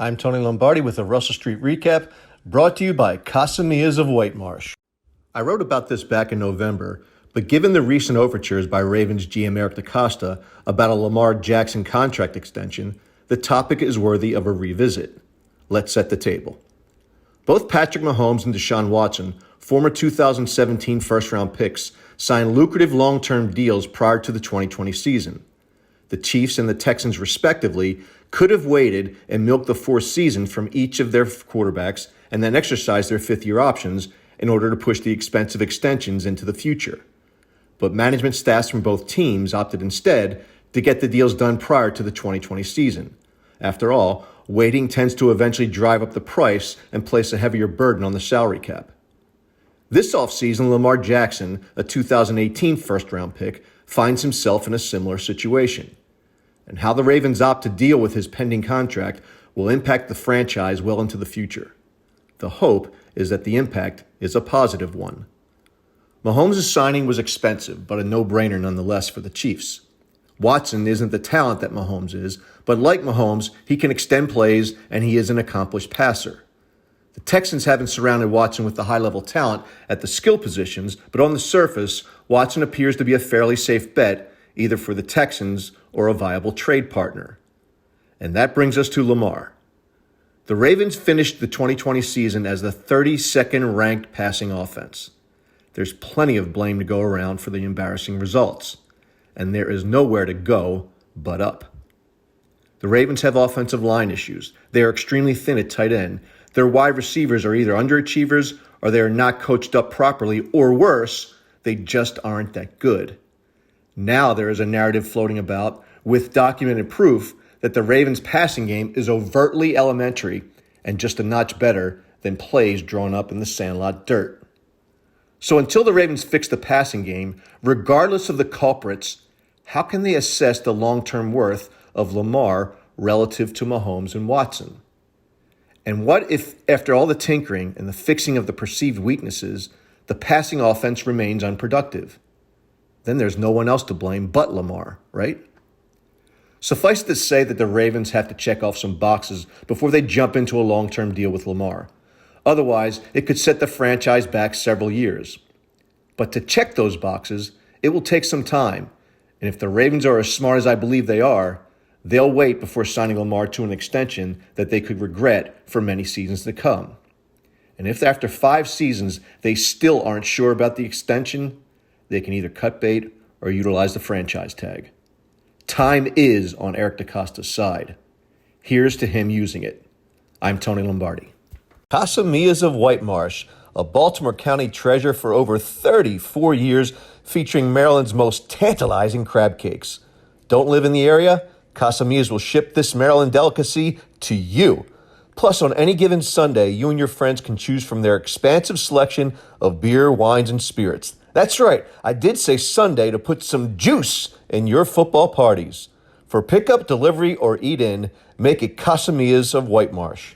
I'm Tony Lombardi with a Russell Street recap brought to you by Casamilla's of Whitemarsh. I wrote about this back in November, but given the recent overtures by Ravens GM Eric DeCosta about a Lamar Jackson contract extension, the topic is worthy of a revisit. Let's set the table. Both Patrick Mahomes and Deshaun Watson, former 2017 first-round picks, signed lucrative long-term deals prior to the 2020 season. The Chiefs and the Texans, respectively, could have waited and milked the fourth season from each of their quarterbacks and then exercised their fifth-year options in order to push the expensive extensions into the future. But management staffs from both teams opted instead to get the deals done prior to the 2020 season. After all, waiting tends to eventually drive up the price and place a heavier burden on the salary cap. This offseason, Lamar Jackson, a 2018 first-round pick, finds himself in a similar situation. And how the Ravens opt to deal with his pending contract will impact the franchise well into the future. The hope is that the impact is a positive one. Mahomes' signing was expensive, but a no-brainer nonetheless for the Chiefs. Watson isn't the talent that Mahomes is, but like Mahomes, he can extend plays and he is an accomplished passer. The Texans haven't surrounded Watson with the high-level talent at the skill positions, but on the surface, Watson appears to be a fairly safe bet either for the Texans or a viable trade partner. And that brings us to Lamar. The Ravens finished the 2020 season as the 32nd ranked passing offense. There's plenty of blame to go around for the embarrassing results, and there is nowhere to go but up. The Ravens have offensive line issues. They are extremely thin at tight end. Their wide receivers are either underachievers or they are not coached up properly, or worse, they just aren't that good. Now there is a narrative floating about with documented proof that the Ravens' passing game is overtly elementary and just a notch better than plays drawn up in the sandlot dirt. So until the Ravens fix the passing game, regardless of the culprits, how can they assess the long-term worth of Lamar relative to Mahomes and Watson? And what if, after all the tinkering and the fixing of the perceived weaknesses, the passing offense remains unproductive? Then there's no one else to blame but Lamar, right? Suffice it to say that the Ravens have to check off some boxes before they jump into a long-term deal with Lamar. Otherwise, it could set the franchise back several years. But to check those boxes, it will take some time. And if the Ravens are as smart as I believe they are, they'll wait before signing Lamar to an extension that they could regret for many seasons to come. And if after 5 seasons they still aren't sure about the extension, they can either cut bait or utilize the franchise tag. Time is on Eric DeCosta's side. Here's to him using it. I'm Tony Lombardi. Casamilla's of Whitemarsh, a Baltimore County treasure for over 34 years, featuring Maryland's most tantalizing crab cakes. Don't live in the area? Casamilla's will ship this Maryland delicacy to you. Plus, on any given Sunday, you and your friends can choose from their expansive selection of beer, wines, and spirits. That's right, I did say Sunday to put some juice in your football parties. For pickup, delivery, or eat-in, make it Casamilla's of Whitemarsh.